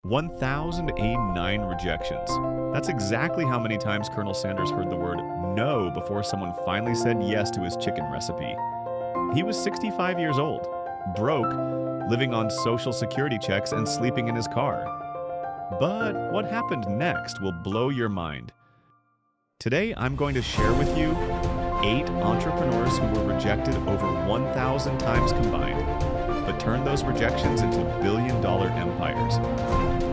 1,089 rejections. That's exactly how many times Colonel Sanders heard the word no before someone finally said yes to his chicken recipe. He was 65 years old, broke, living on Social Security checks and sleeping in his car. But what happened next will blow your mind. Today, I'm going to share with you 8 entrepreneurs who were rejected over 1,000 times combined, but turned those rejections into billion-dollar empires.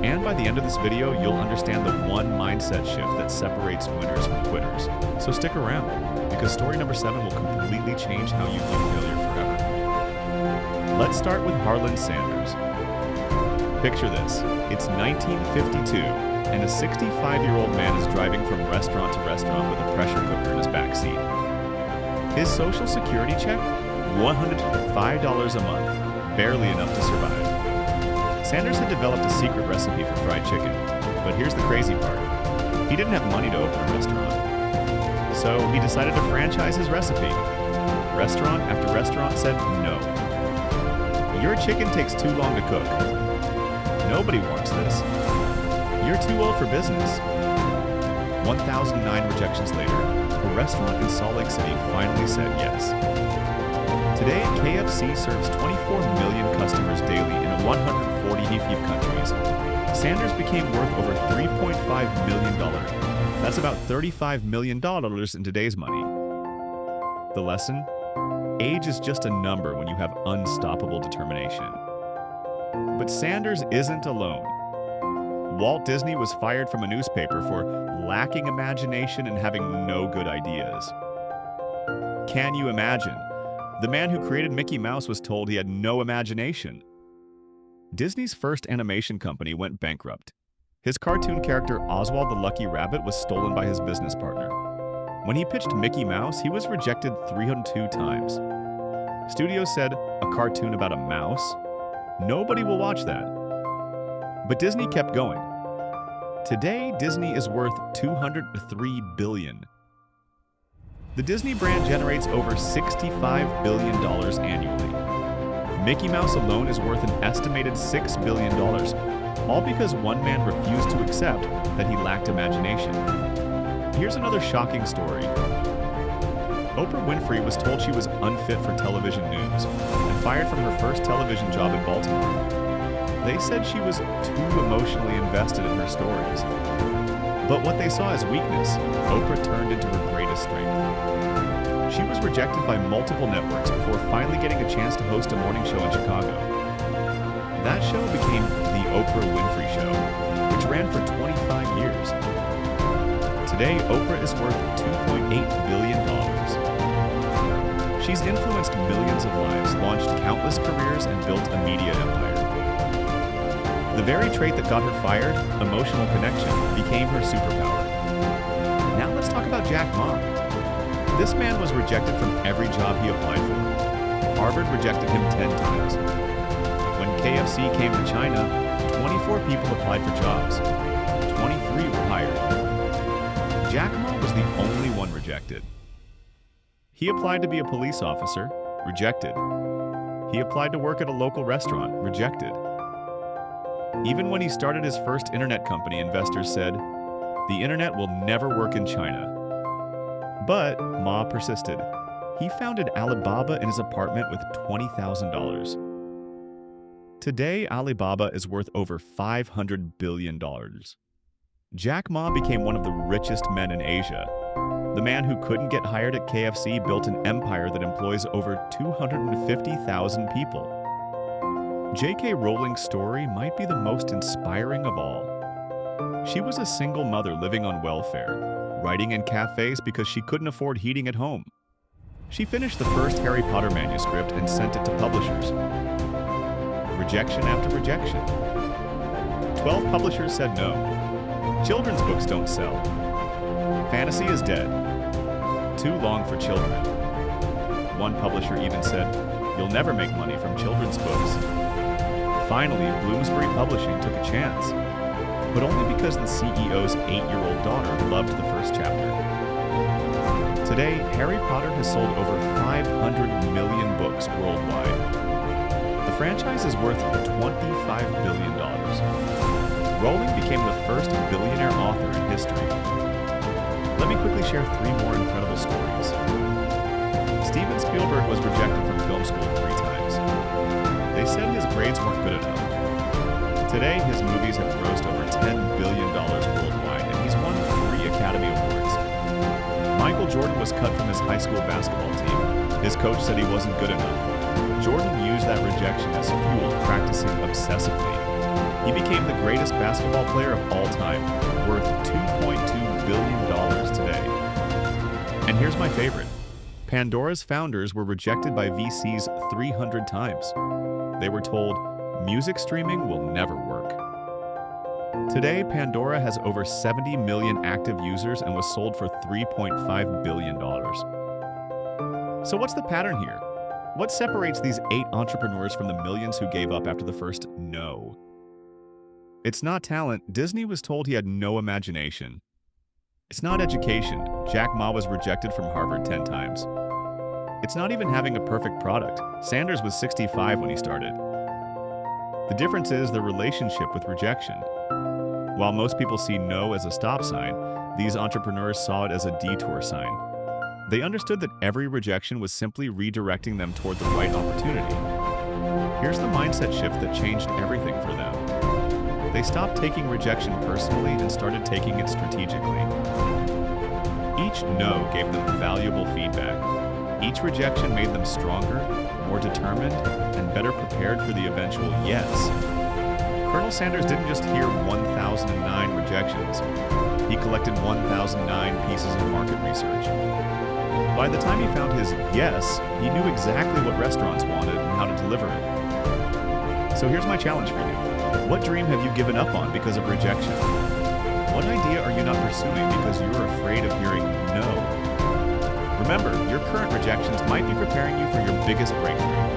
And by the end of this video, you'll understand the one mindset shift that separates winners from quitters. So stick around, because story number 7 will completely change how you view failure forever. Let's start with Harlan Sanders. Picture this. It's 1952, and a 65-year-old man is driving from restaurant to restaurant with a pressure cooker in his backseat. His Social Security check? $105 a month, barely enough to survive. Sanders had developed a secret recipe for fried chicken, but here's the crazy part. He didn't have money to open a restaurant. So he decided to franchise his recipe. Restaurant after restaurant said no. Your chicken takes too long to cook. Nobody wants this. You're too old for business. 1,009 rejections later, a restaurant in Salt Lake City finally said yes. Today, KFC serves 24 million customers daily in 140 countries. Sanders became worth over $3.5 million. That's about $35 million in today's money. The lesson? Age is just a number when you have unstoppable determination. But Sanders isn't alone. Walt Disney was fired from a newspaper for lacking imagination and having no good ideas. Can you imagine? The man who created Mickey Mouse was told he had no imagination. Disney's first animation company went bankrupt. His cartoon character Oswald the Lucky Rabbit was stolen by his business partner. When he pitched Mickey Mouse, he was rejected 302 times. Studios said, "A cartoon about a mouse? Nobody will watch that." But Disney kept going. Today, Disney is worth $203 billion. The Disney brand generates over $65 billion annually. Mickey Mouse alone is worth an estimated $6 billion, all because one man refused to accept that he lacked imagination. Here's another shocking story. Oprah Winfrey was told she was unfit for television news and fired from her first television job in Baltimore. They said she was too emotionally invested in her stories. But what they saw as weakness, Oprah turned into her greatest strength. She was rejected by multiple networks before finally getting a chance to host a morning show in Chicago. That show became The Oprah Winfrey Show, which ran for 25 years. Today, Oprah is worth $2.8 billion. She's influenced millions of lives, launched countless careers, and built a media empire. The very trait that got her fired, emotional connection, became her superpower. Now let's talk about Jack Ma. This man was rejected from every job he applied for. Harvard rejected him 10 times. When KFC came to China, 24 people applied for jobs. 23 were hired. Jack Ma was the only one rejected. He applied to be a police officer, rejected. He applied to work at a local restaurant, rejected. Even when he started his first internet company, investors said, "The internet will never work in China." But Ma persisted. He founded Alibaba in his apartment with $20,000. Today, Alibaba is worth over $500 billion. Jack Ma became one of the richest men in Asia. The man who couldn't get hired at KFC built an empire that employs over 250,000 people. J.K. Rowling's story might be the most inspiring of all. She was a single mother living on welfare, writing in cafes because she couldn't afford heating at home. She finished the first Harry Potter manuscript and sent it to publishers. Rejection after rejection. 12 publishers said no. Children's books don't sell. Fantasy is dead. Too long for children. One publisher even said, "You'll never make money from children's books." Finally, Bloomsbury Publishing took a chance, but only because the CEO's 8-year-old daughter loved the first chapter. Today, Harry Potter has sold over 500 million books worldwide. The franchise is worth $25 billion. Rowling became the first billionaire author in history. Let me quickly share 3 more incredible stories. Steven Spielberg was rejected from film school 3 times. They said his grades weren't good enough. Today, his movies have grossed over $10 billion worldwide, and he's won 3 Academy Awards. Michael Jordan was cut from his high school basketball team. His coach said he wasn't good enough. Jordan used that rejection as fuel, practicing obsessively. He became the greatest basketball player of all time, worth $2.2 billion today. And here's my favorite. Pandora's founders were rejected by VCs 300 times. They were told, music streaming will never work. Today, Pandora has over 70 million active users and was sold for $3.5 billion. So what's the pattern here? What separates these 8 entrepreneurs from the millions who gave up after the first no? It's not talent. Disney was told he had no imagination. It's not education. Jack Ma was rejected from Harvard 10 times. It's not even having a perfect product. Sanders was 65 when he started. The difference is the relationship with rejection. While most people see no as a stop sign, these entrepreneurs saw it as a detour sign. They understood that every rejection was simply redirecting them toward the right opportunity. Here's the mindset shift that changed everything for them. They stopped taking rejection personally and started taking it strategically. Each no gave them valuable feedback. Each rejection made them stronger, more determined, and better prepared for the eventual yes. Colonel Sanders didn't just hear 1,009 rejections. He collected 1,009 pieces of market research. By the time he found his yes, he knew exactly what restaurants wanted and how to deliver it. So here's my challenge for you. What dream have you given up on because of rejection? What idea are you not pursuing because you're afraid of hearing no? Remember, your current rejections might be preparing you for your biggest breakthrough.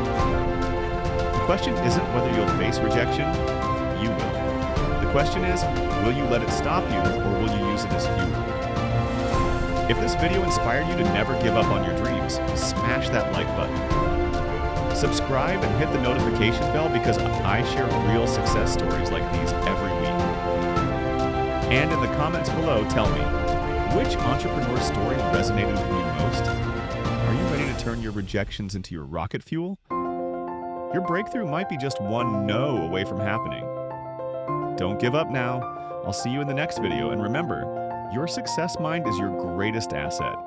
The question isn't whether you'll face rejection, you will. The question is, will you let it stop you or will you use it as fuel? If this video inspired you to never give up on your dreams, smash that like button. Subscribe and hit the notification bell because I share real success stories like these every week. And in the comments below, tell me, which entrepreneur story resonated with you most? Are you ready to turn your rejections into your rocket fuel? Your breakthrough might be just one no away from happening. Don't give up now. I'll see you in the next video, and remember, your success mind is your greatest asset.